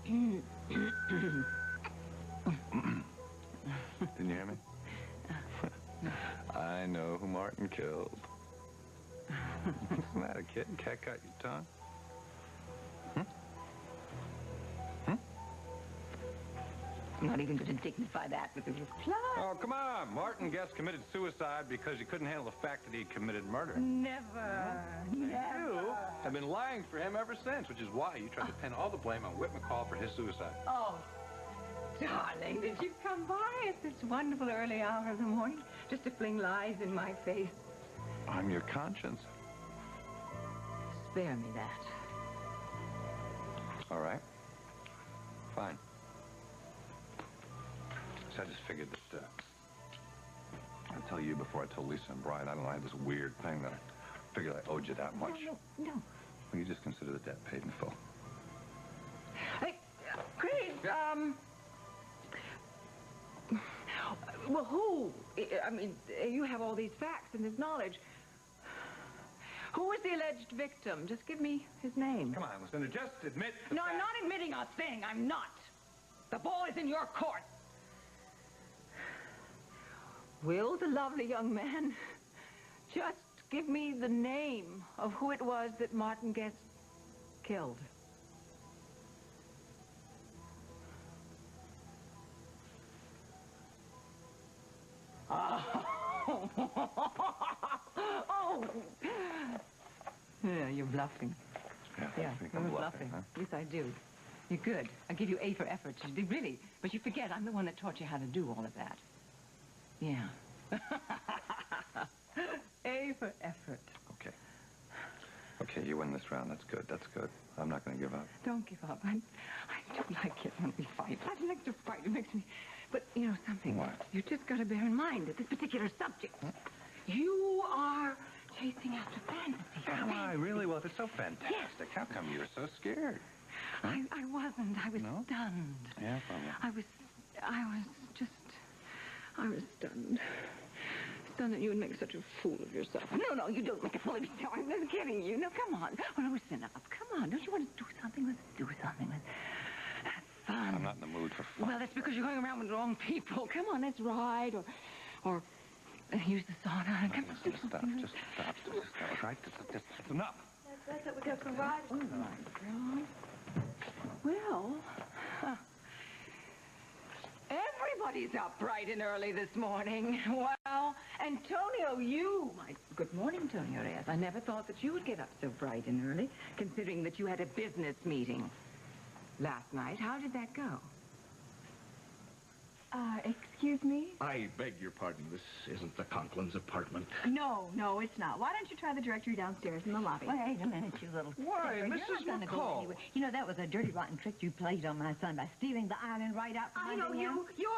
Didn't you hear me? I know who Martin killed. What's the matter, kid? Cat got your tongue? I'm not even going to dignify that with a reply. Oh, come on. Martin Guest committed suicide because he couldn't handle the fact that he committed murder. Never. Never. You have been lying for him ever since, which is why you tried to pin all the blame on Whit McCall for his suicide. Oh, darling, did you come by at this wonderful early hour of the morning just to fling lies in my face? I'm your conscience. Spare me that. All right. Fine. So I just figured that I'd tell you before I told Lisa and Brian. I don't know, I had this weird thing that I figured I owed you that much. No. Well, you just consider the debt paid in full. Hey, Craig, well, who? I mean, you have all these facts and this knowledge. Who is the alleged victim? Just give me his name. Come on, Lucinda, just admit the No, fact. I'm not admitting a thing. I'm not. The ball is in your court. Will the lovely young man just give me the name of who it was that Martin Guest killed? Oh. Yeah, you're bluffing. Yeah, I Yeah, think you're I'm bluffing. huh? Yes, I do. You're good. I give you A for effort. You do, really. But you forget I'm the one that taught you how to do all of that. Yeah. A for effort. Okay. Okay, you win this round. That's good. That's good. I'm not going to give up. Don't give up. I do like it when we fight. I like to fight. It makes me... But, you know something? What? You just got to bear in mind that this particular subject, you are chasing after fantasy. Am I really? Well, if it's so fantastic, how come you're so scared? Huh? I wasn't. I was stunned. Yeah, probably. I was stunned. Stunned that you would make such a fool of yourself. No, you don't make a fool of yourself. I'm just kidding you. No, come on. Oh, no, listen up. Come on. Don't you want to do something? Let's do something. Let's have fun. I'm not in the mood for fun. Well, that's because you're going around with the wrong people. Come on, let's ride or use the sauna. Come on, Just stop. Just stop. Just stop. Right? Just enough. That's what we got for ride. All right, girl. Well, everybody's up bright and early this morning. Well, Antonio, good morning, Antonio Reyes. I never thought that you would get up so bright and early, considering that you had a business meeting last night. How did that go? Excuse me? I beg your pardon. This isn't the Conklin's apartment. No, it's not. Why don't you try the directory downstairs in the lobby? Wait a minute, you little... Why, You're Mrs. not gonna go McCall? anywhere. You know, that was a dirty, rotten trick you played on my son by stealing the island right out from I under know him. you're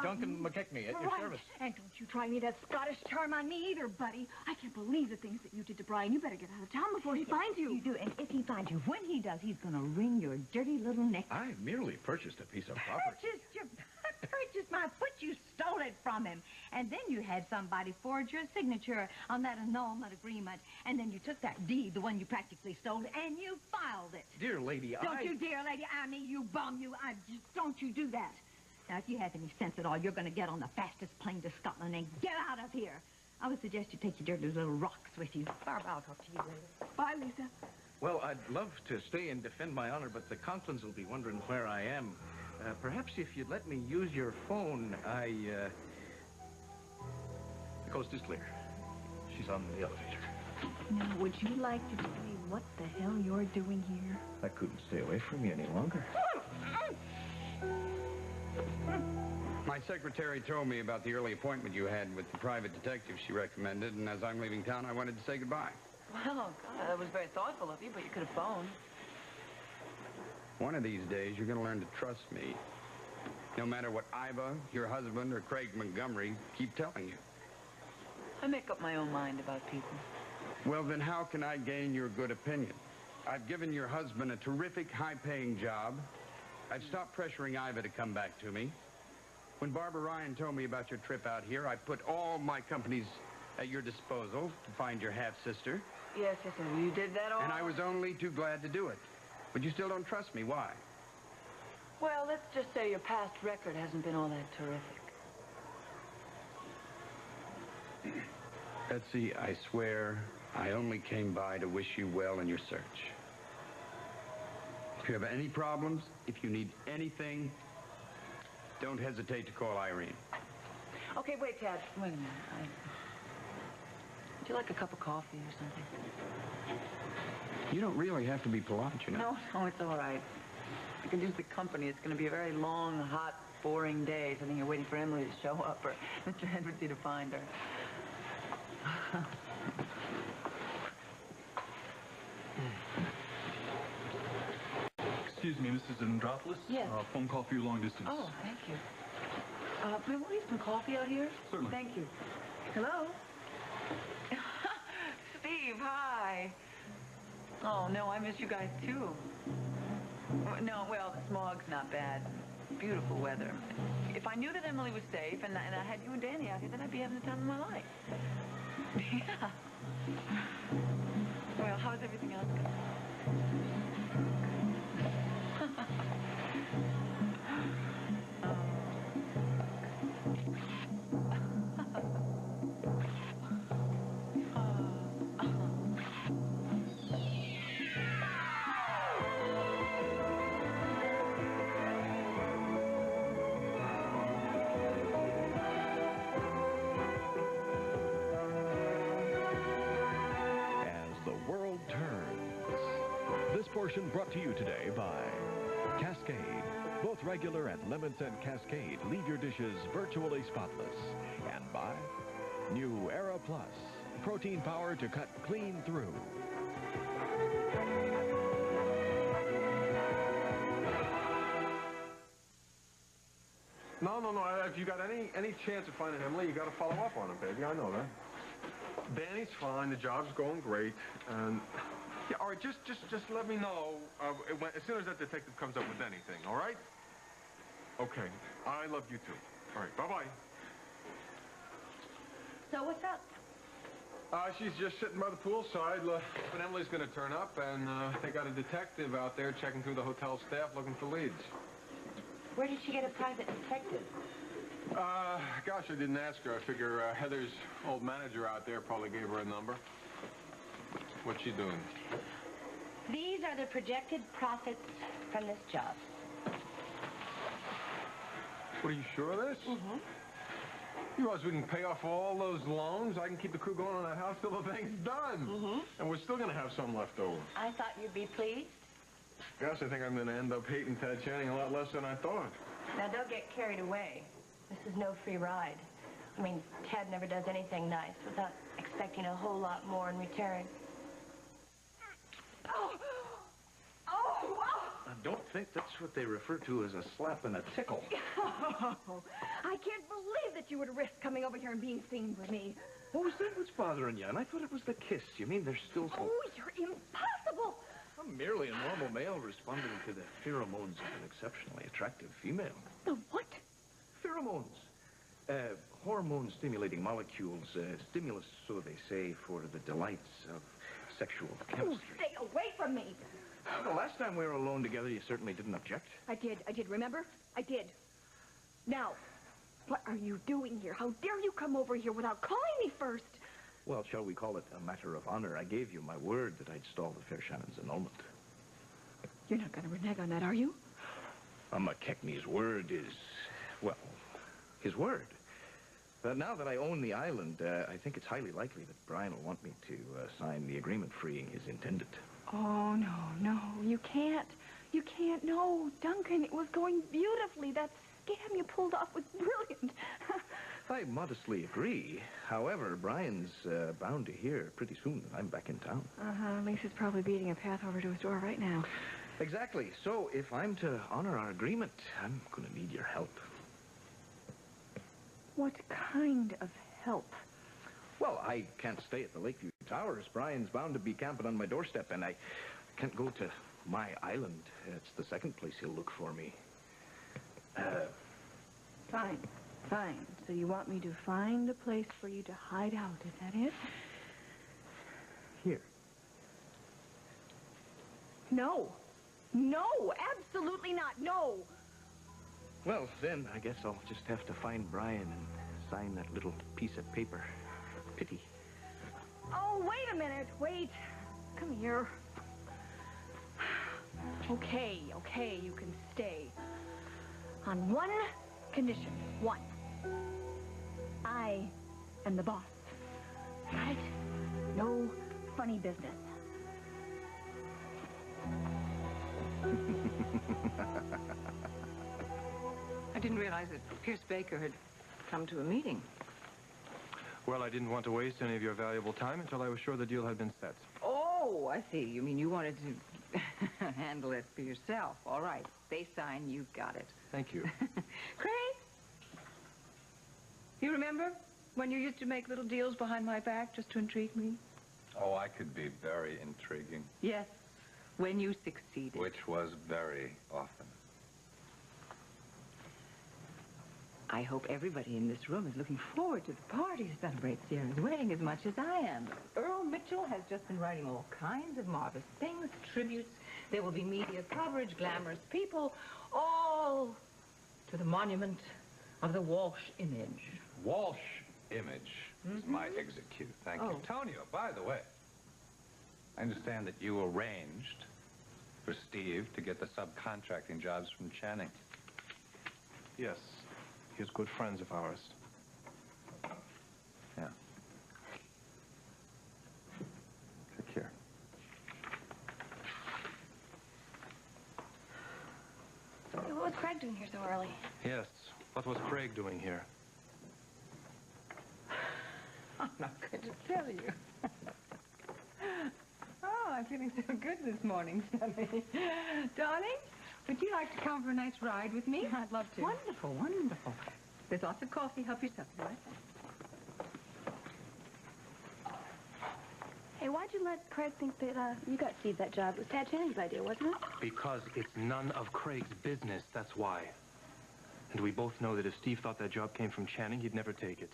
Duncan McKechnie, at your right. service. And don't you try any of that Scottish charm on me either, buddy. I can't believe the things that you did to Brian. You better get out of town before he finds you. You do, and if he finds you, when he does, he's gonna wring your dirty little neck. I merely purchased a piece of property. Purchased my foot, you stole it from him. And then you had somebody forge your signature on that annulment agreement. And then you took that deed, the one you practically stole, and you filed it. Dear lady, Don't you, dear lady, I mean, you bum, don't you do that. Now, if you have any sense at all, you're going to get on the fastest plane to Scotland and get out of here. I would suggest you take your dirty little rocks with you. Barb, I'll talk to you later. Bye, Lisa. Well, I'd love to stay and defend my honor, but the Conklins will be wondering where I am. Perhaps if you'd let me use your phone, The coast is clear. She's on the elevator. Now, would you like to tell me what the hell you're doing here? I couldn't stay away from you any longer. My secretary told me about the early appointment you had with the private detective she recommended, and as I'm leaving town, I wanted to say goodbye. Well, God, that was very thoughtful of you, but you could have phoned. One of these days, you're going to learn to trust me. No matter what Iva, your husband, or Craig Montgomery keep telling you. I make up my own mind about people. Well, then how can I gain your good opinion? I've given your husband a terrific, high-paying job. I've stopped pressuring Iva to come back to me. When Barbara Ryan told me about your trip out here, I put all my companies at your disposal to find your half-sister. Yes, you did that all. And I was only too glad to do it. But you still don't trust me. Why? Well, let's just say your past record hasn't been all that terrific. Betsy, I swear I only came by to wish you well in your search. If you have any problems, if you need anything, don't hesitate to call Irene. Okay, wait, Tad. Wait a minute. Would you like a cup of coffee or something? You don't really have to be polite, you know. No, it's all right. I can use the company. It's going to be a very long, hot, boring day. So I think you're waiting for Emily to show up or Mr. Edwardsy to find her. Excuse me, Mrs. Andropoulos? Yes. Phone call for you long distance. Oh, thank you. May we have some coffee out here? Certainly. Thank you. Hello? Steve, hi. Oh, no, I miss you guys, too. No, well, the smog's not bad. Beautiful weather. If I knew that Emily was safe and I had you and Danny out here, then I'd be having the time of my life. Yeah. Well, how's everything else going? Portion brought to you today by Cascade. Both regular and lemon scent Cascade leave your dishes virtually spotless. And by New Era Plus, protein power to cut clean through. No. If you got any chance of finding Emily, you got to follow up on him, baby. I know that. Danny's fine. The job's going great. And yeah, all right. Just let me know as soon as that detective comes up with anything. All right? Okay. I love you too. All right. Bye-bye. So what's up? She's just sitting by the poolside, but Emily's going to turn up, and they got a detective out there checking through the hotel staff looking for leads. Where did she get a private detective? Gosh, I didn't ask her. I figure Heather's old manager out there probably gave her a number. What's she doing? These are the projected profits from this job. What, are you sure of this? Mm-hmm. You realize we can pay off all those loans? I can keep the crew going on that house till the thing's done. Mm-hmm. And we're still going to have some left over. I thought you'd be pleased. Gosh, I think I'm going to end up hating Tad Channing a lot less than I thought. Now, don't get carried away. This is no free ride. I mean, Tad never does anything nice without expecting a whole lot more in return. I don't think that's what they refer to as a slap and a tickle. Oh, I can't believe that you would risk coming over here and being seen with me. What was that? What's bothering you? And I thought it was the kiss. You mean there's still some... Oh, you're impossible. I'm merely a normal male responding to the pheromones of an exceptionally attractive female. The what? Pheromones. Hormone-stimulating molecules, stimulus, so they say, for the delights of sexual chemistry. Oh, stay away from me. The last time we were alone together, you certainly didn't object. I did, remember? I did. Now, what are you doing here? How dare you come over here without calling me first? Well, shall we call it a matter of honor? I gave you my word that I'd stall the fair Shannon's annulment. You're not going to renege on that, are you? McKechnie's word is, well, his word. But now that I own the island, I think it's highly likely that Brian will want me to sign the agreement freeing his intendant. Oh, no, you can't. You can't, no. Duncan, it was going beautifully. That scam you pulled off was brilliant. I modestly agree. However, Brian's bound to hear pretty soon that I'm back in town. Lisa's probably beating a path over to his door right now. Exactly. So if I'm to honor our agreement, I'm going to need your help. What kind of help? Well, I can't stay at the Lakeview Towers. Brian's bound to be camping on my doorstep, and I can't go to my island. It's the second place he'll look for me. Fine. So you want me to find a place for you to hide out, is that it? Here. No, absolutely not, no. Well, then I guess I'll just have to find Brian and sign that little piece of paper. Pity. Oh, wait a minute. Wait. Come here. Okay, you can stay. On one condition. One. I am the boss. Right? No funny business. I didn't realize that Pierce Baker had come to a meeting. Well, I didn't want to waste any of your valuable time until I was sure the deal had been set. Oh, I see. You mean you wanted to handle it for yourself. All right. They sign, you've got it. Thank you. Craig? You remember when you used to make little deals behind my back just to intrigue me? Oh, I could be very intriguing. Yes, when you succeeded. Which was very often. I hope everybody in this room is looking forward to the party to celebrate Sierra's wedding as much as I am. Earl Mitchell has just been writing all kinds of marvelous things, tributes. There will be media coverage, glamorous people, all to the monument of the Walsh image. Walsh image is my execute. Thank you. Tonio, by the way, I understand that you arranged for Steve to get the subcontracting jobs from Channing. Yes. He is good friends of ours. Yeah. Take care. What was Craig doing here so early? Yes. What was Craig doing here? I'm not going to tell you. Oh, I'm feeling so good this morning, Sonny. Darling, would you like to come for a nice ride with me? I'd love to. Wonderful, wonderful. There's lots of coffee. Help yourself, right? Hey, why'd you let Craig think that you got Steve that job? It was Tad Channing's idea, wasn't it? Because it's none of Craig's business, that's why. And we both know that if Steve thought that job came from Channing, he'd never take it.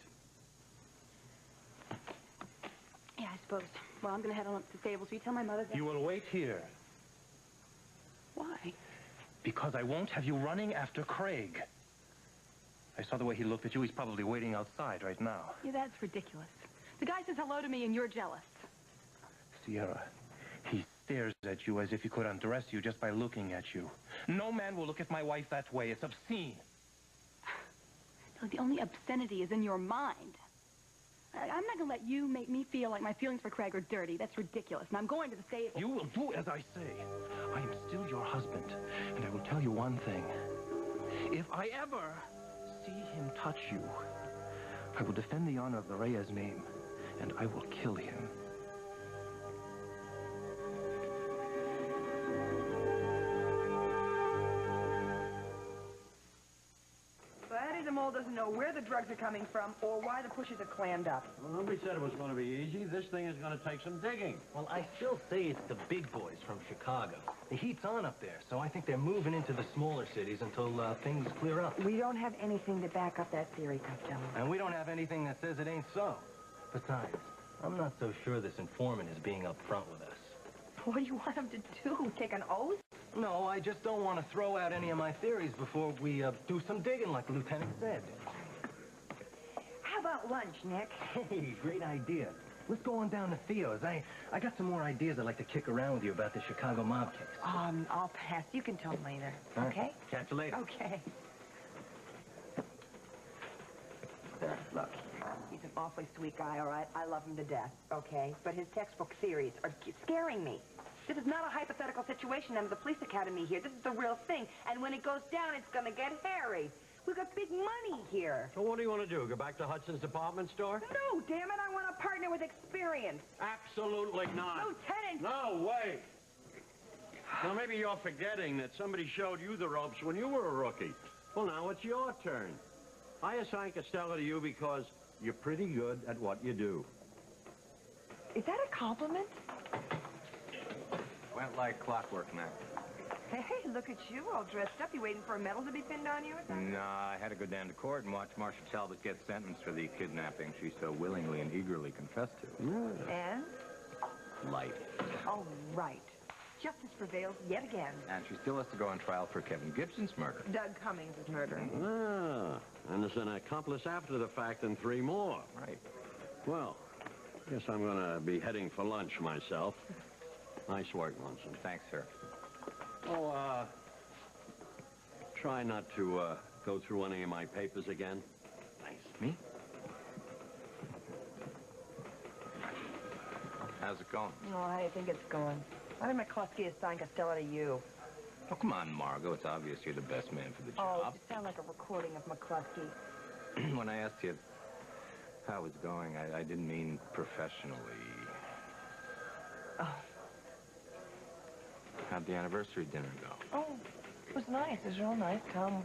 Yeah, I suppose. Well, I'm going to head on up to the stables. Will you tell my mother that? You will wait here. Why? Because I won't have you running after Craig. I saw the way he looked at you. He's probably waiting outside right now. Yeah, that's ridiculous. The guy says hello to me and you're jealous. Sierra, he stares at you as if he could undress you just by looking at you. No man will look at my wife that way. It's obscene. No, the only obscenity is in your mind. I'm not going to let you make me feel like my feelings for Craig are dirty. That's ridiculous. And I'm going to the stables. You will do as I say. I am still your husband. And I will tell you one thing. If I ever see him touch you, I will defend the honor of the Reyes name, and I will kill him. Eddie the Mole doesn't know where the drugs are coming from or why the pushes are clammed up. Well, nobody said it was going to be easy. This thing is going to take some digging. Well, I still say it's the big boys from Chicago. The heat's on up there, so I think they're moving into the smaller cities until things clear up. We don't have anything to back up that theory, Costello. And we don't have anything that says it ain't so. Besides, I'm not so sure this informant is being upfront with us. What do you want him to do? Take an oath? No, I just don't want to throw out any of my theories before we do some digging, like the lieutenant said. How about lunch, Nick? Hey, great idea. Let's go on down to Theo's. I got some more ideas I'd like to kick around with you about the Chicago mob case. I'll pass. You can tell him later. All right. Okay? Catch you later. Okay. Sir, look, he's an awfully sweet guy, all right? I love him to death, okay? But his textbook theories are scaring me. This is not a hypothetical situation under the police academy here. This is the real thing. And when it goes down, it's going to get hairy. We've got big money here. So what do you want to do? Go back to Hudson's department store? No, damn it. I want a partner with experience. Absolutely not. Lieutenant! No, wait. Now, maybe you're forgetting that somebody showed you the ropes when you were a rookie. Well, now it's your turn. I assign Costello to you because you're pretty good at what you do. Is that a compliment? Went like clockwork, Mac. Hey, look at you, all dressed up. You waiting for a medal to be pinned on you or something? No, I had to go down to court and watch Marcia Talbot get sentenced for the kidnapping she so willingly and eagerly confessed to. And? Life. Oh, right. justice prevails yet again. And she still has to go on trial for Kevin Gibson's murder. Doug Cummings' murder. Ah, and there's an accomplice after the fact and 3 more. Right. Well, guess I'm going to be heading for lunch myself. Nice work, Munson. Thanks, sir. Oh, try not to go through any of my papers again. Thanks. Me? How's it going? Oh, how do you think it's going? Why did McCluskey assign Costello to you? Oh, come on, Margot. It's obvious you're the best man for the Oh, job. you sound like a recording of McCluskey. When I asked you how it's going, I didn't mean professionally. Oh. How'd the anniversary dinner go? Oh, it was nice. It was real nice. Tom,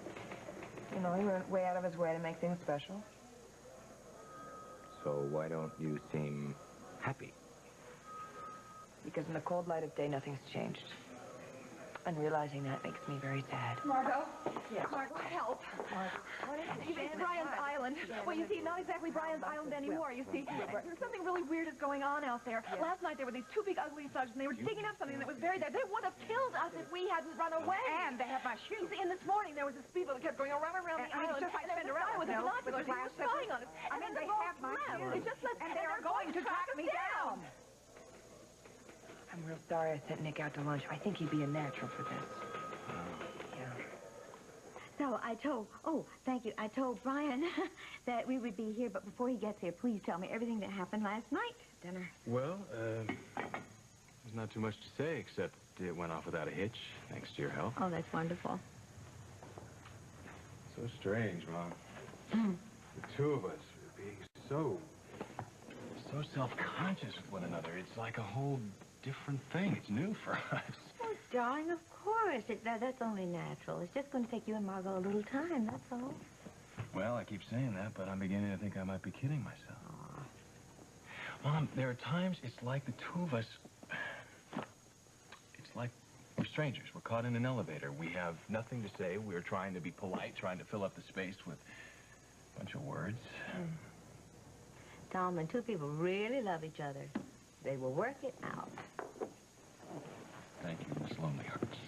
you know, he went way out of his way to make things special. So why don't you seem happy? Because in the cold light of day, nothing's changed. And realizing that makes me very sad. Margot? Yes. Margot, help. What is it? It's Brian's Island. Well, you see, not exactly Brian's Island anymore, you see. There's something really weird is going on out there. Yes. Last night there were these 2 big ugly thugs, and they were digging up something that was buried there. They would have killed us if we hadn't run away. And they have my shoes. See, and this morning there was a speedboat that kept going around the island. just like and there was a guy with a binoculars. He was spying on us. And then they the boat have my left. shoes. It just left. And they're going to track me down. I'm real sorry I sent Nick out to lunch. I think he'd be a natural for this. So I told, thank you. I told Brian that we would be here, but before he gets here, please tell me everything that happened last night at dinner. Well, there's not too much to say, except it went off without a hitch, thanks to your help. Oh, that's wonderful. So strange, Mom. The 2 of us are being so self-conscious with one another. It's like a whole different thing. It's new for us. Oh, darling, of course. That's only natural. It's just going to take you and Margot a little time, that's all. Well, I keep saying that, but I'm beginning to think I might be kidding myself. Mom, there are times it's like the 2 of us... It's like we're strangers. We're caught in an elevator. We have nothing to say. We're trying to be polite, trying to fill up the space with a bunch of words. Tom, when 2 people really love each other, they will work it out. Thank you, Miss Lonely Hearts.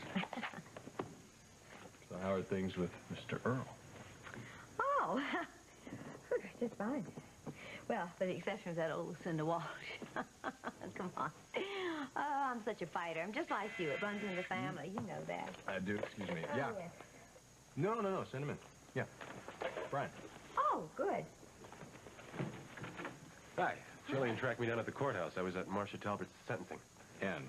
So how are things with Mr. Earl? Oh, just fine. Well, for the exception of that old Lucinda Walsh. Come on. Oh, I'm such a fighter. I'm just like you. It runs in the family. You know that. I do, excuse me. Oh, Yeah. yes. No, send him in. Yeah. Brian. Oh, good. Hi. Jillian tracked me down at the courthouse. I was at Marcia Talbert's sentencing. And?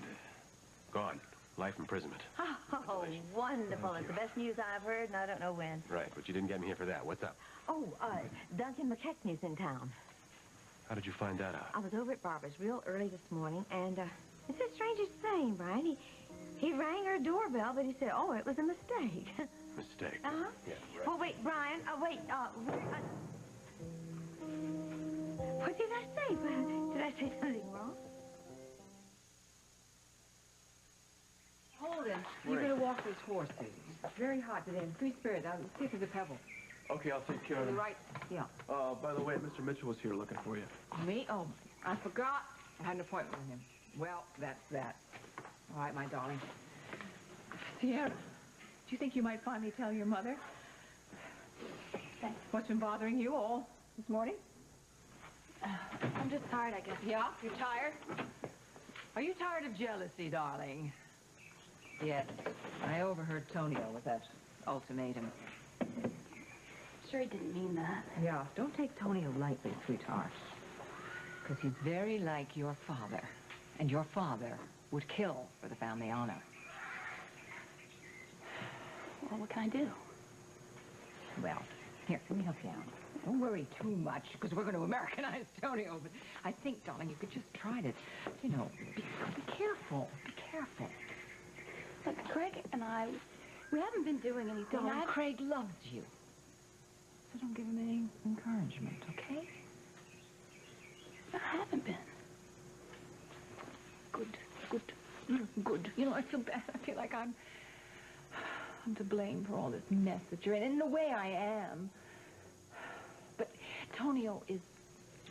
Gone. Life imprisonment. Oh, wonderful. It's the best news I've heard, and I don't know when. Right, but you didn't get me here for that. What's up? Oh, Duncan McKechnie's in town. How did you find that out? I was over at Barbara's real early this morning, and it's the strangest thing, Brian. He rang her doorbell, but he said, oh, it was a mistake. Mistake. Uh-huh. Yeah, right. Well, wait, Brian, wait, what did I say? Did I say something wrong? Hold him. You better walk this horse, Susan. It's very hot today. And free spirit. I'll see if there's a pebble. Okay, I'll take care To of the it. right. Yeah. By the way, Mr. Mitchell was here looking for you. Me? Oh, I forgot. I had an appointment with him. Well, that's that. All right, my darling. Sierra, do you think you might finally tell your mother what's been bothering you all this morning? I'm just tired, I guess. Yeah? You tired? Are you tired of jealousy, darling? Yes. I overheard Tonio with that ultimatum. Sure he didn't mean that. Yeah, don't take Tonio lightly, sweetheart. Because he's very like your father. And your father would kill for the family honor. Well, what can I do? Well, here, let me help you out. Don't worry too much, because we're going to Americanize Tonio. But I think, darling, you could just try to, you know, be careful. Be careful. Look, Craig and I, we haven't been doing anything. Darling, Craig loves you. So don't give him any encouragement, okay? I haven't been. Good. You know, I feel bad. I feel like I'm to blame for all this mess that you're in. In a way, I am. But Tonio is...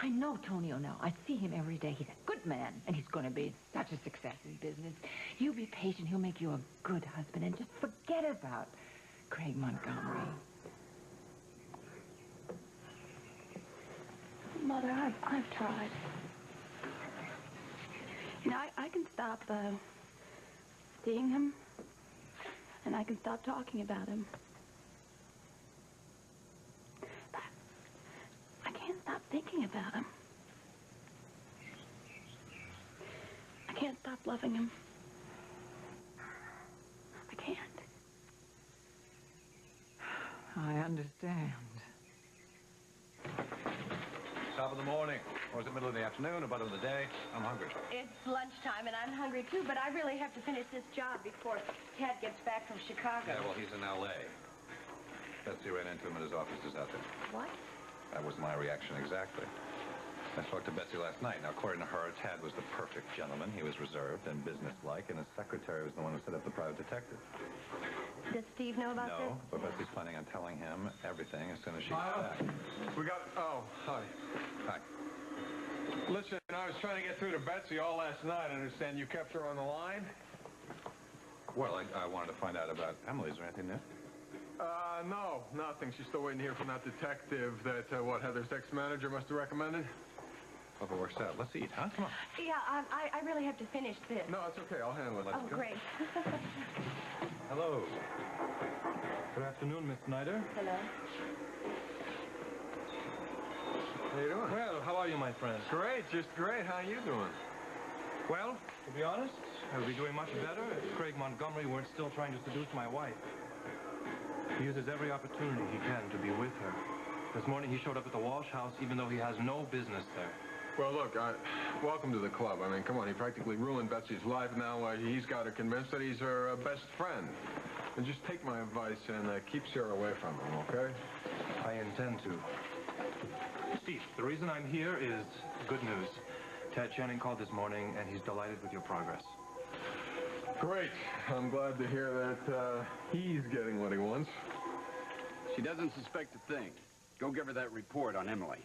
I know Tonio now. I see him every day. He's a good man, and he's going to be such a success in business. You be patient. He'll make you a good husband, and just forget about Craig Montgomery. Mother, I've tried. You know, I can stop seeing him, and I can stop talking about him. But I can't stop thinking about him. I can't stop loving him. I can't. I understand. Top of the morning, or is it middle of the afternoon, or bottom of the day? I'm hungry. It's lunchtime, and I'm hungry, too, but I really have to finish this job before Ted gets back from Chicago. Yeah, well, he's in L.A. Betsy ran into him at his offices out there. What? That was my reaction exactly. I spoke to Betsy last night. Now, according to her, Tad was the perfect gentleman. He was reserved and businesslike, and his secretary was the one who set up the private detective. Does Steve know about this? No, but Betsy's planning on telling him everything as soon as she's Hi. back. We got... Oh, hi. Hi. Listen, I was trying to get through to Betsy all last night. I understand you kept her on the line? Well, I wanted to find out about Emily. Is there anything new? No, nothing. She's still waiting to hear from that detective that, Heather's ex-manager must have recommended. Hope it works out. Let's eat, huh? Come on. Yeah, I really have to finish this. No, it's okay. I'll handle it. Oh, great. Hello. Good afternoon, Miss Snyder. Hello. How you doing? Well, how are you, my friend? Great, just great. How you doing? Well, to be honest, I would be doing much better if Craig Montgomery weren't still trying to seduce my wife. He uses every opportunity he can to be with her. This morning he showed up at the Walsh house even though he has no business there. Well, look, welcome to the club. I mean, come on, he practically ruined Betsy's life. Now he's got her convinced that he's her best friend. And just take my advice and keep Sarah away from him, okay? I intend to. Steve, the reason I'm here is good news. Ted Channing called this morning, and he's delighted with your progress. Great. I'm glad to hear that he's getting what he wants. She doesn't suspect a thing. Go give her that report on Emily.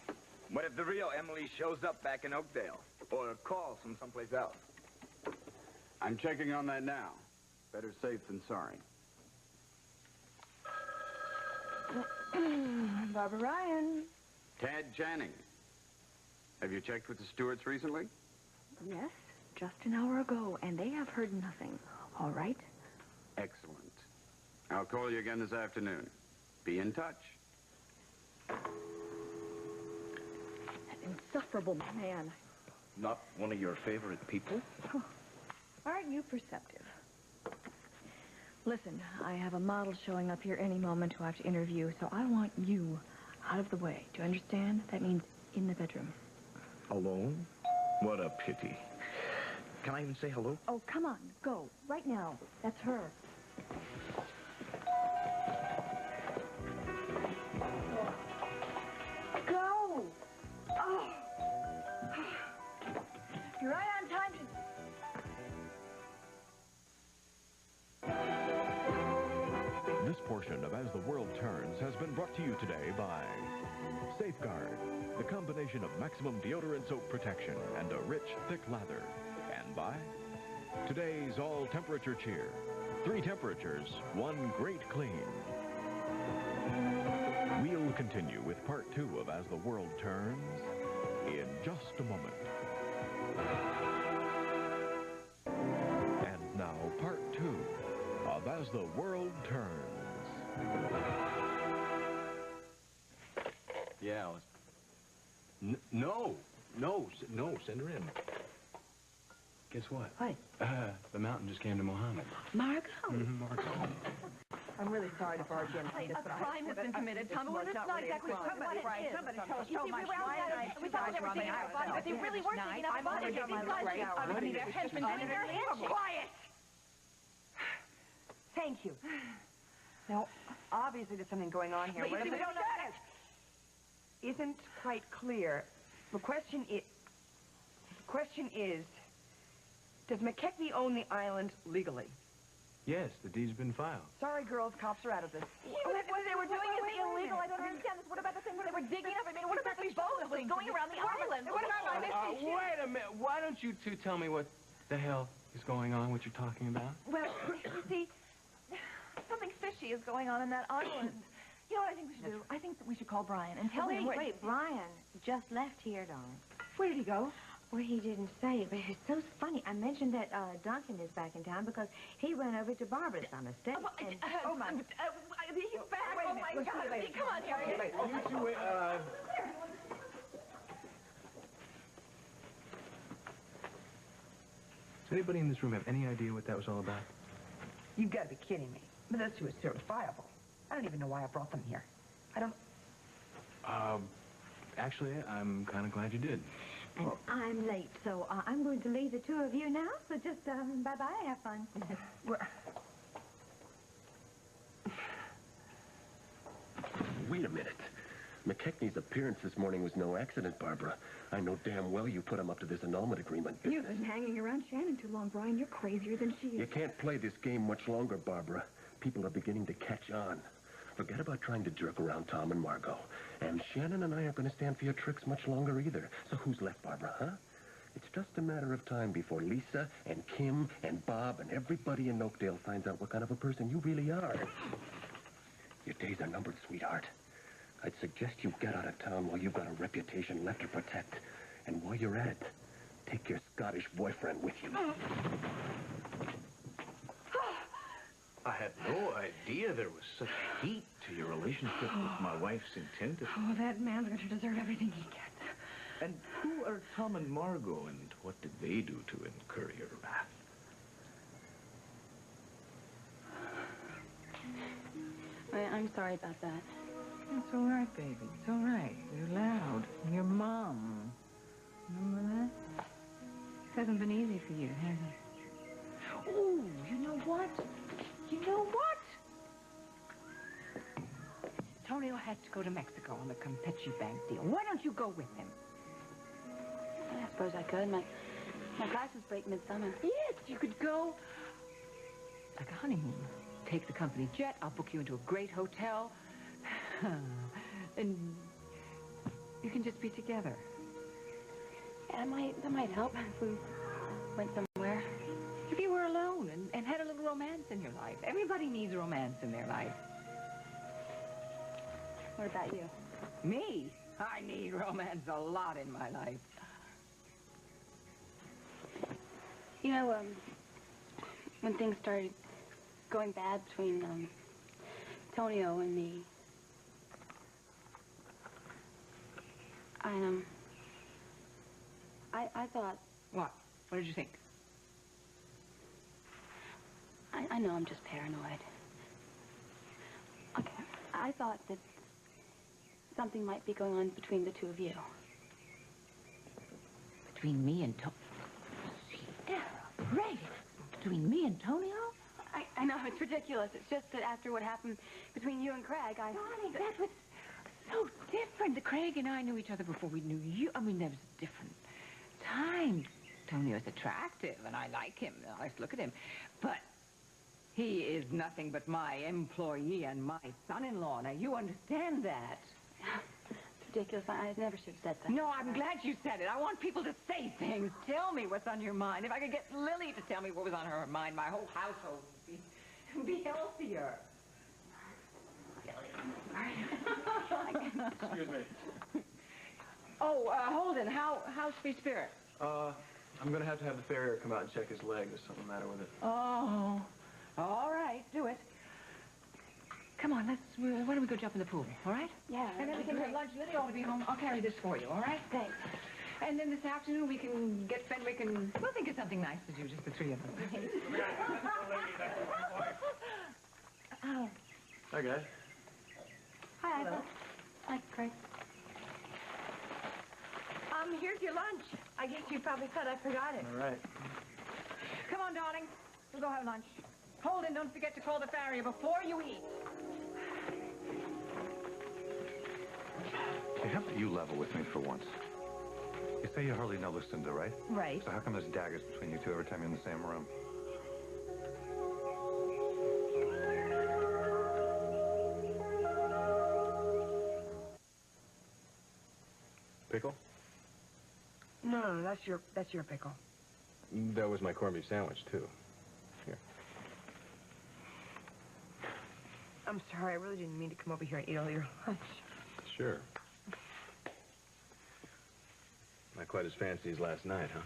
What if the real Emily shows up back in Oakdale? Or calls from someplace else? I'm checking on that now. Better safe than sorry. Barbara Ryan. Tad Channing. Have you checked with the Stewarts recently? Yes, just an hour ago, and they have heard nothing. All right? Excellent. I'll call you again this afternoon. Be in touch. That insufferable man. Not one of your favorite people? Aren't you perceptive? Listen, I have a model showing up here any moment who I have to interview, so I want you out of the way. Do you understand? That means in the bedroom. Alone? What a pity. Can I even say hello? Oh, come on. Go. Right now. That's her. Go! Oh! You're right on time to... This portion of As the World Turns has been brought to you today by Safeguard, the combination of maximum deodorant soap protection and a rich, thick lather. And by today's all-temperature cheer. 3 temperatures, 1 great clean. We'll continue with part 2 of As the World Turns in just a moment. And now part 2 of As the World Turns. Yeah, No, send her in. Guess what? What? The mountain just came to Mohammed. Margot? Margot. I'm really sorry to barge in. A crime has been committed. Tell me what it's not exactly what it is. Somebody told us You so see, much. we thought they were taking our body, but they really weren't taking our body. These guys, I mean, their henchmen, their henchmen. Quiet! Thank you. Now, obviously there's something going on here. But you see, we don't know. Isn't quite clear. The question is, does McKechnie own the island legally? Yes, the deed's been filed. Sorry, girls, cops are out of this. What they were doing is illegal. I don't understand this. What about the thing where they were digging up? I mean, what about the boat going around the island? What about my missing Wait a minute. Why don't you two tell me what the hell is going on, what you're talking about? Well, you see, something fishy is going on in that island. You know what I think we should do? I think that we should call Brian and tell him where... Wait, Brian just left here, darling. Where did he go? Well, he didn't say it, but it's so funny. I mentioned that Duncan is back in town because he went over to Barbara's on a step. Oh, my... he's back. Oh, my God. Come on, Harry. Wait, you two, wait, Does anybody in this room have any idea what that was all about? You've got to be kidding me. But those two are certifiable. I don't even know why I brought them here. I don't... Actually, I'm kind of glad you did. And I'm late, so I'm going to leave the two of you now. So just bye-bye. Have fun. Wait a minute. McKechnie's appearance this morning was no accident, Barbara. I know damn well you put him up to this annulment agreement business. You've been hanging around Shannon too long, Brian. You're crazier than she is. You can't play this game much longer, Barbara. People are beginning to catch on. Forget about trying to jerk around Tom and Margot. And Shannon and I aren't going to stand for your tricks much longer either. So who's left, Barbara, huh? It's just a matter of time before Lisa and Kim and Bob and everybody in Oakdale finds out what kind of a person you really are. Your days are numbered, sweetheart. I'd suggest you get out of town while you've got a reputation left to protect. And while you're at it, take your Scottish boyfriend with you. I had no idea there was such heat to your relationship with my wife's intended. Oh, that man's going to deserve everything he gets. And who are Tom and Margot, and what did they do to incur your wrath? I'm sorry about that. It's all right, baby. It's all right. You're loud. Your mom. Remember that? It hasn't been easy for you, has it? Oh, you know what? You know what? Tonio has to go to Mexico on the Campeche Bank deal. Why don't you go with him? I suppose I could. My classes break midsummer. Yes, you could go. Like a honeymoon. Take the company jet. I'll book you into a great hotel. And you can just be together. Yeah, that might help if we went somewhere. If you were alone and had a little romance in your life. Everybody needs romance in their life. What about you? Me? I need romance a lot in my life. You know, when things started going bad between Tonio and me, I thought... What? What did you think? I know I'm just paranoid. Okay, I thought that something might be going on between the two of you. Between me and Tonio? Sierra, Ray, between me and Tonio? I know, it's ridiculous. It's just that after what happened between you and Craig, Darling, that was so different. Craig and I knew each other before we knew you. I mean, there was a different time. Tonio's attractive, and I like him. I like to look at him. But he is nothing but my employee and my son-in-law. Now, you understand that. It's ridiculous. I never should have said that. No, I'm glad you said it. I want people to say things. Tell me what's on your mind. If I could get Lily to tell me what was on her mind, my whole household would be healthier. Excuse me. Oh, Holden, how's Free Spirit? I'm going to have the farrier come out and check his leg. There's something the matter with it. Oh, all right, do it. Come on, why don't we go jump in the pool, all right? Yeah. And then we can have lunch. Lily ought to be home. I'll carry this for you, all right? Thanks. And then this afternoon we can get Fenwick and we'll think of something nice to do, just the three of us. Hi, guys. Hi, Ida. Hi, Craig. Here's your lunch. I guess you probably thought I forgot it. All right. Come on, darling. We'll go have lunch. Holden, don't forget to call the farrier before you eat. Hey, how about you level with me for once? You say you hardly know Lucinda, right? Right. So how come there's daggers between you two every time you're in the same room? Pickle? No, that's your pickle. That was my corned beef sandwich, too. Here. I'm sorry, I really didn't mean to come over here and eat all your lunch. Sure. Not quite as fancy as last night, huh?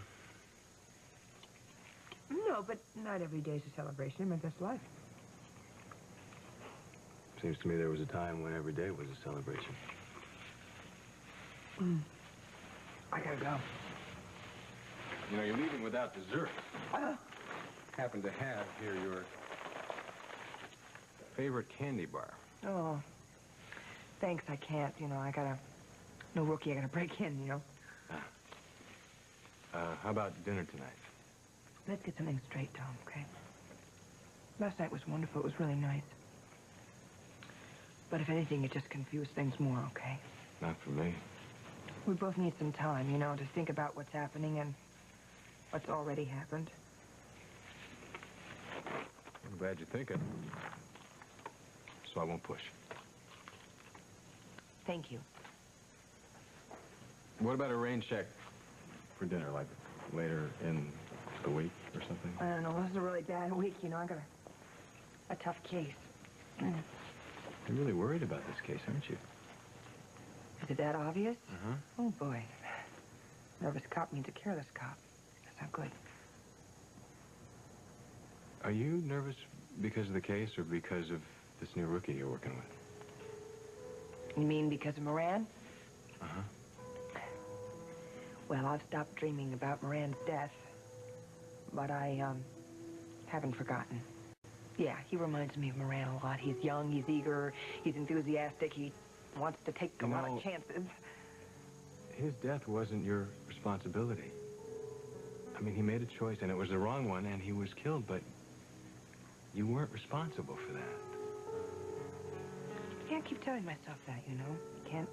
No, but not every day's a celebration in my best life. Seems to me there was a time when every day was a celebration. I gotta go. You know, you're leaving without dessert. Happen to have here your favorite candy bar. Oh, thanks, I can't. You know, no rookie, I gotta break in, you know. How about dinner tonight? Let's get something straight, Tom, okay? Last night was wonderful. It was really nice. But if anything, it just confused things more, okay? Not for me. We both need some time, you know, to think about what's happening and what's already happened. I'm glad you're thinking. So I won't push. Thank you. What about a rain check for dinner, like later in the week or something? I don't know. This is a really bad week, you know. I got a tough case. You're really worried about this case, aren't you? Is it that obvious? Uh-huh. Oh, boy. Nervous cop means a careless cop. That's not good. Are you nervous because of the case or because of this new rookie you're working with? You mean because of Moran? Uh-huh. Well, I've stopped dreaming about Moran's death. But I, haven't forgotten. Yeah, he reminds me of Moran a lot. He's young, he's eager, he's enthusiastic, he wants to take a lot of chances. His death wasn't your responsibility. I mean, he made a choice, and it was the wrong one, and he was killed, but you weren't responsible for that. I can't keep telling myself that, you know. You can't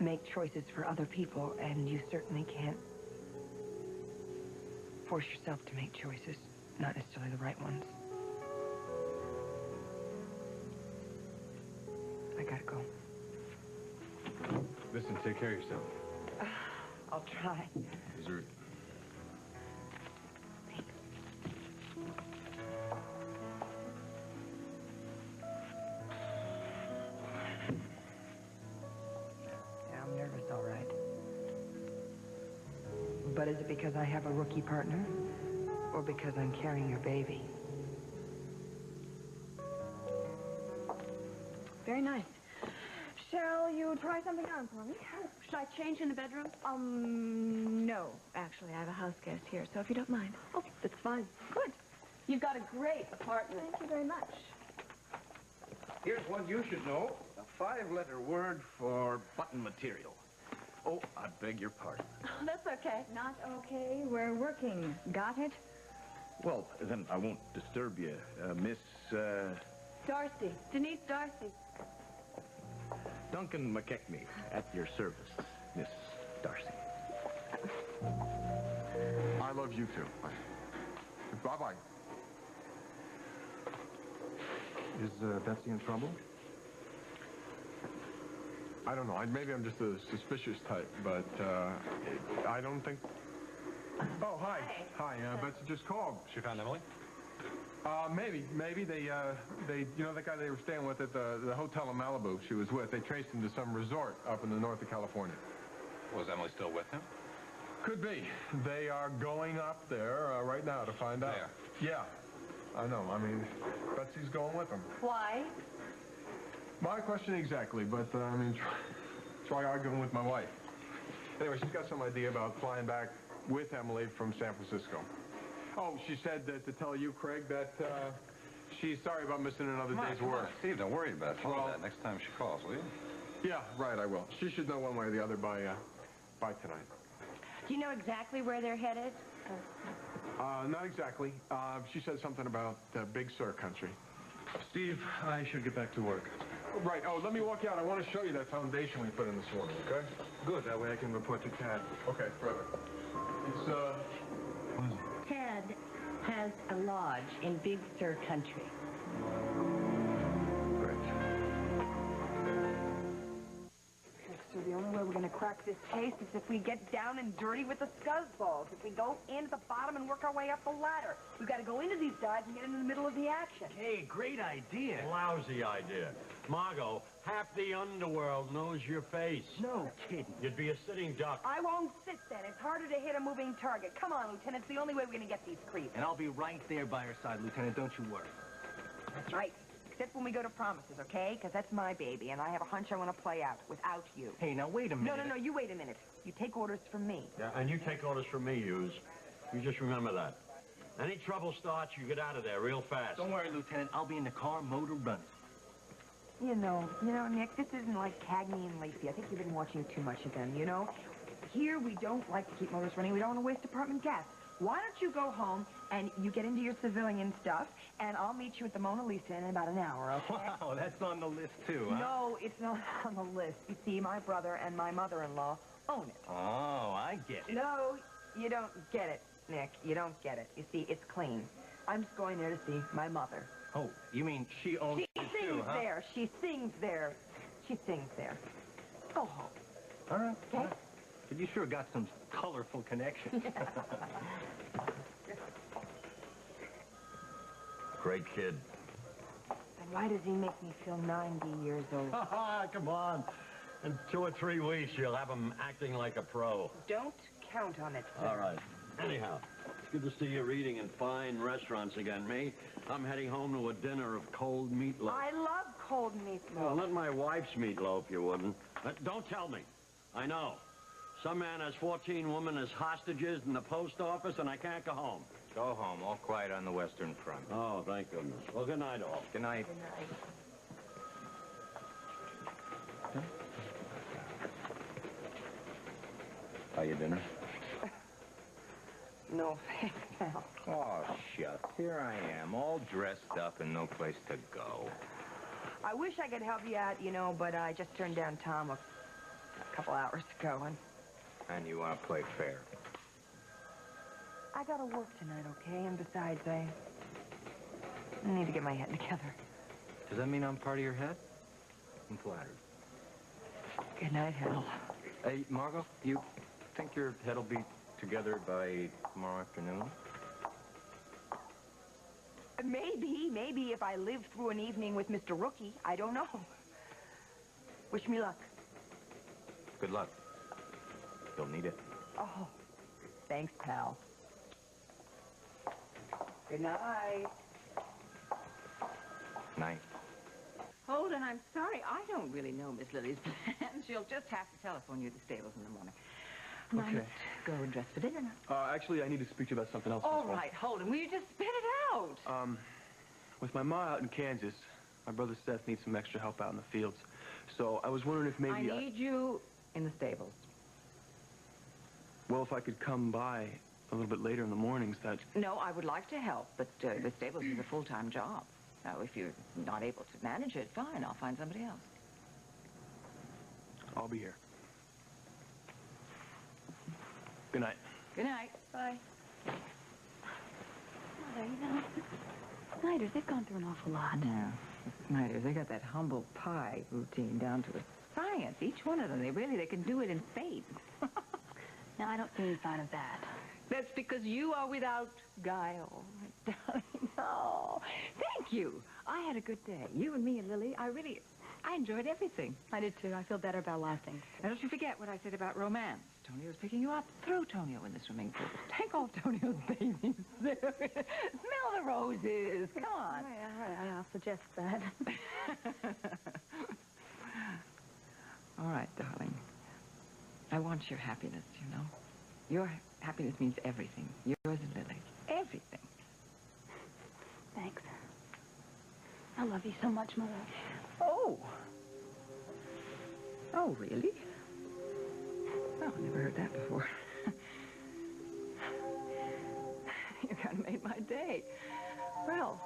make choices for other people, and you certainly can't force yourself to make choices, not necessarily the right ones. I gotta go. Listen, take care of yourself. I'll try. Dessert. Yeah, I'm nervous, all right. But is it because I have a rookie partner? Or because I'm carrying your baby? Very nice. Shall you try something on for me? Should I change in the bedroom? No. Actually, I have a house guest here, so if you don't mind. Oh, that's fine. Good. You've got a great apartment. Thank you very much. Here's one you should know. A 5-letter word for button material. Oh, I beg your pardon. Oh, that's okay. Not okay. We're working. Got it? Well, then I won't disturb you, Miss, Darcy. Denise Darcy. Duncan McKechnie, at your service, Miss Darcy. I love you too. Bye-bye. Is Betsy in trouble? I don't know. Maybe I'm just a suspicious type, but I don't think... Oh, hi. Hi, Betsy just called. She found Emily? Maybe they, you know, that guy they were staying with at the hotel in Malibu she was with, they traced him to some resort up in the north of California. Was Emily still with him? Could be. They are going up there right now to find out. There? Yeah. I know. I mean, Betsy's going with them. Why? My question exactly, but, I mean, try arguing with my wife. Anyway, she's got some idea about flying back with Emily from San Francisco. Oh, she said to tell you, Craig, that she's sorry about missing another day's work. Steve, don't worry about it. Tell her that next time she calls, will you? Yeah, right, I will. She should know one way or the other by tonight. Do you know exactly where they're headed? Not exactly. She said something about Big Sur country. Steve, I should get back to work. Right. Oh, let me walk you out. I want to show you that foundation we put in this morning, okay? Good. That way I can report to Tad. Okay, perfect. It's, Ted has a lodge in Big Sur country. So the only way we're going to crack this case is if we get down and dirty with the scuzzballs. If we go in at the bottom and work our way up the ladder. We've got to go into these guys and get into the middle of the action. Hey, great idea. Lousy idea. Margot, half the underworld knows your face. No kidding. You'd be a sitting duck. I won't sit then. It's harder to hit a moving target. Come on, Lieutenant. It's the only way we're going to get these creeps. And I'll be right there by her side, Lieutenant. Don't you worry. That's right. Except when we go to promises, okay? Because that's my baby, and I have a hunch I want to play out without you. Hey, now wait a minute. No, you wait a minute. You take orders from me. Yeah, and you take orders from me, Hughes. You just remember that. Any trouble starts, you get out of there real fast. Don't worry, Lieutenant. I'll be in the car, motor running. You know, Nick, this isn't like Cagney and Lacey. I think you've been watching too much of them, you know? Here, we don't like to keep motors running. We don't want to waste department gas. Why don't you go home and you get into your civilian stuff, and I'll meet you at the Mona Lisa in about an hour, okay? Wow, that's on the list, too, huh? No, it's not on the list. You see, my brother and my mother-in-law own it. Oh, I get it. No, you don't get it, Nick. You don't get it. You see, it's clean. I'm just going there to see my mother. Oh, you mean she owns it, too, huh? She sings there. She sings there. She sings there. Go home. All right. Okay? But you sure got some colorful connections. Great kid. And why does he make me feel 90 years old? Come on. In 2 or 3 weeks, you'll have him acting like a pro. Don't count on it, sir. All right. Anyhow, it's good to see you eating in fine restaurants again. Me, I'm heading home to a dinner of cold meatloaf. I love cold meatloaf. Well, not my wife's meatloaf, you wouldn't. Don't tell me. I know. Some man has 14 women as hostages in the post office, and I can't go home. Go home. All quiet on the Western Front. Oh, thank goodness. Well, good night, all. Good night. Good night. Buy you dinner? No thanks, pal. Oh, shucks. Here I am, all dressed up and no place to go. I wish I could help you out, you know, but I just turned down Tom a couple hours ago, And you want to play fair. I gotta work tonight, okay? And besides, I need to get my head together. Does that mean I'm part of your head? I'm flattered. Good night, Hal. Hey, Margot, you think your head will be together by tomorrow afternoon? Maybe if I live through an evening with Mr. Rookie. I don't know. Wish me luck. Good luck. You'll need it. Oh, thanks, pal. Good night. Night. Holden, I'm sorry. I don't really know Miss Lily's plans. She'll just have to telephone you at the stables in the morning. And I must go and dress for dinner now. Actually, I need to speak to you about something else. All right, Holden, will you just spit it out? With my ma out in Kansas, my brother Seth needs some extra help out in the fields. So I was wondering if maybe I need you in the stables. Well, if I could come by a little bit later in the mornings, that... No, I would like to help, but the stables is a full-time job. Now, if you're not able to manage it, fine, I'll find somebody else. I'll be here. Good night. Good night. Bye. Mother, you know, Snyders, they've gone through an awful lot. Yeah, Snyders, they got that humble pie routine down to a science. Each one of them, they can do it in spades. Now, I don't see any sign of that. That's because you are without guile. Darling, no. Thank you. I had a good day. You and me and Lily, I enjoyed everything. I did, too. I feel better about a lot of things. And don't you forget what I said about romance. Tonio's picking you up. Throw Tonio in the swimming pool. Take off Tonio's bathing suit. Smell the roses. Come on. All right, I'll suggest that. All right, darling. I want your happiness, you know. Your happiness means everything. Yours and Lily's. Everything. Thanks. I love you so much, Mother. Oh. Oh, really? Oh, I never heard that before. You kind of made my day. Well,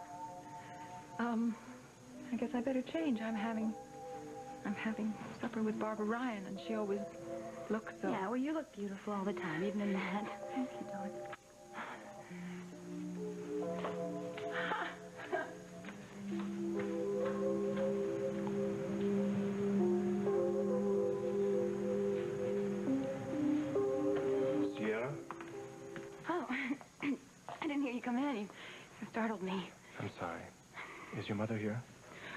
I guess I better change. I'm having supper with Barbara Ryan, and she always looks so... Yeah, well, you look beautiful all the time, even in that. Thank you, darling. come in. You startled me. I'm sorry. Is your mother here?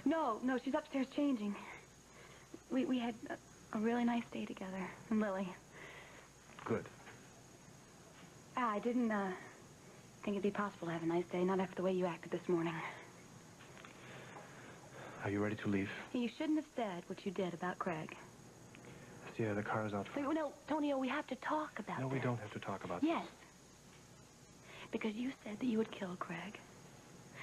No, she's upstairs changing. We had a really nice day together. And Lily. Good. I didn't think it'd be possible to have a nice day, not after the way you acted this morning. Are you ready to leave? You shouldn't have said what you did about Craig. Yeah, the car's out front. No, Tonio, we have to talk about No, we this. don't have to talk about Yes. Because you said that you would kill Craig.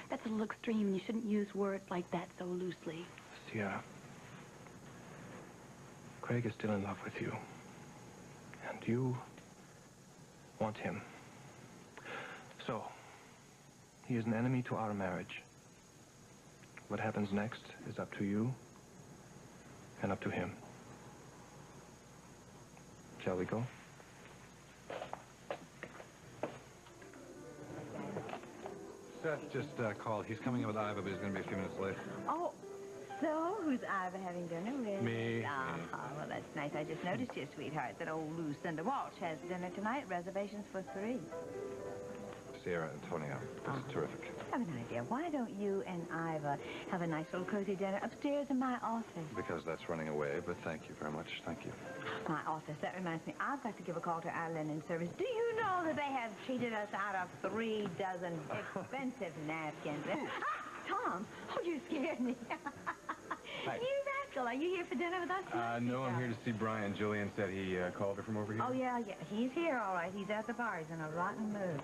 That's a little extreme. You shouldn't use words like that so loosely. Sierra, Craig is still in love with you. And you want him. So, he is an enemy to our marriage. What happens next is up to you and up to him. Shall we go? Seth just called. He's coming in with Iva, but he's going to be a few minutes late. Oh, so who's Iva having dinner with? Me. Well, that's nice. I just noticed here, sweetheart, that old Lucinda Walsh has dinner tonight. Reservations for 3. Sierra, Antonio. This is terrific. I have an idea. Why don't you and Iva have a nice little cozy dinner upstairs in my office? Because that's running away, but thank you very much. Thank you. My office. That reminds me. I've got to give a call to our linen service. Do you know that they have cheated us out of 3 dozen expensive napkins? Tom! Oh, you scared me. Hi. You rascal. Are you here for dinner with us tonight? No, I'm here to see Brian. Julian said he called her from over here. Oh, yeah. He's here, all right. He's at the bar. He's in a rotten mood.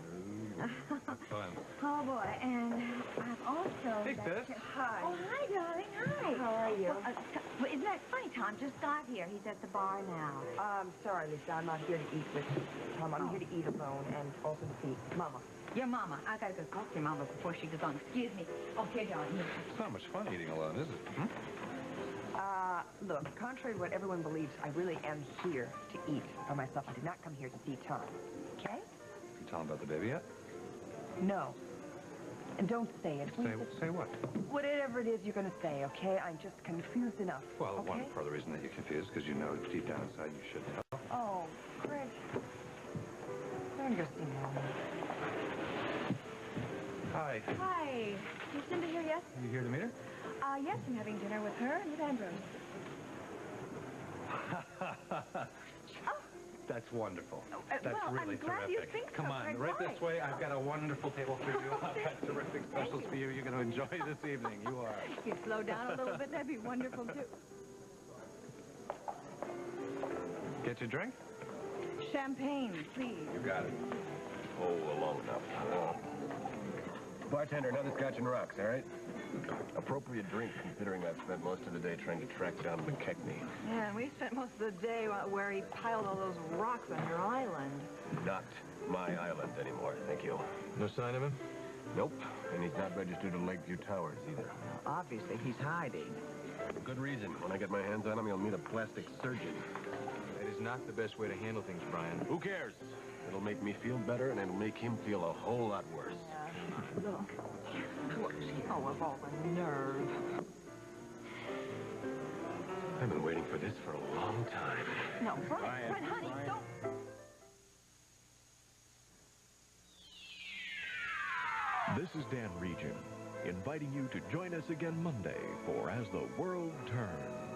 That's fun. Oh, boy. And I've also... Hey, Beth. Hi. Oh, hi, darling. Hi. How are you? Well, isn't that funny? Tom just got here. He's at the bar now. Sorry, Lisa. I'm not here to eat with Tom. I'm here to eat alone and also to see Mama. Your mama. I gotta go talk to your mama before she goes on. Excuse me. Okay, darling. It's not much fun eating alone, is it? Look, contrary to what everyone believes, I really am here to eat by myself. I did not come here to see Tom. Okay? You tell him about the baby yet? No. And don't say it. Say what? Whatever it is you're going to say, okay? I'm just confused enough. Well, okay? one part of the reason that you're confused is because you know deep down inside you should tell. Oh, Craig. I'm going to go see Mama. Hi. Hi. Lucinda here, yes? You here to meet her? Yes, I'm having dinner with her and with Ambrose. That's wonderful. That's well, really I'm glad terrific. you think so, Come on, Craig. right Why? this way. I've got a wonderful table for you. I've got terrific specials for you. You're going to enjoy this evening. You are. If you slow down a little bit, that'd be wonderful, too. Get your drink? Champagne, please. You got it. Oh, long enough. Bartender, another scotch and rocks, all right? Appropriate drink, considering I've spent most of the day trying to track down McKechnie. Yeah, and we spent most of the day where he piled all those rocks on your island. Not my island anymore, thank you. No sign of him? Nope, and he's not registered to Lakeview Towers either. Obviously, he's hiding. Good reason. When I get my hands on him, he'll meet a plastic surgeon. That is not the best way to handle things, Brian. Who cares? It'll make me feel better, and it'll make him feel a whole lot worse. Look. Oh, of all the nerve. I've been waiting for this for a long time. No, Brian, honey, don't... This is Dan Regent, inviting you to join us again Monday for As the World Turns.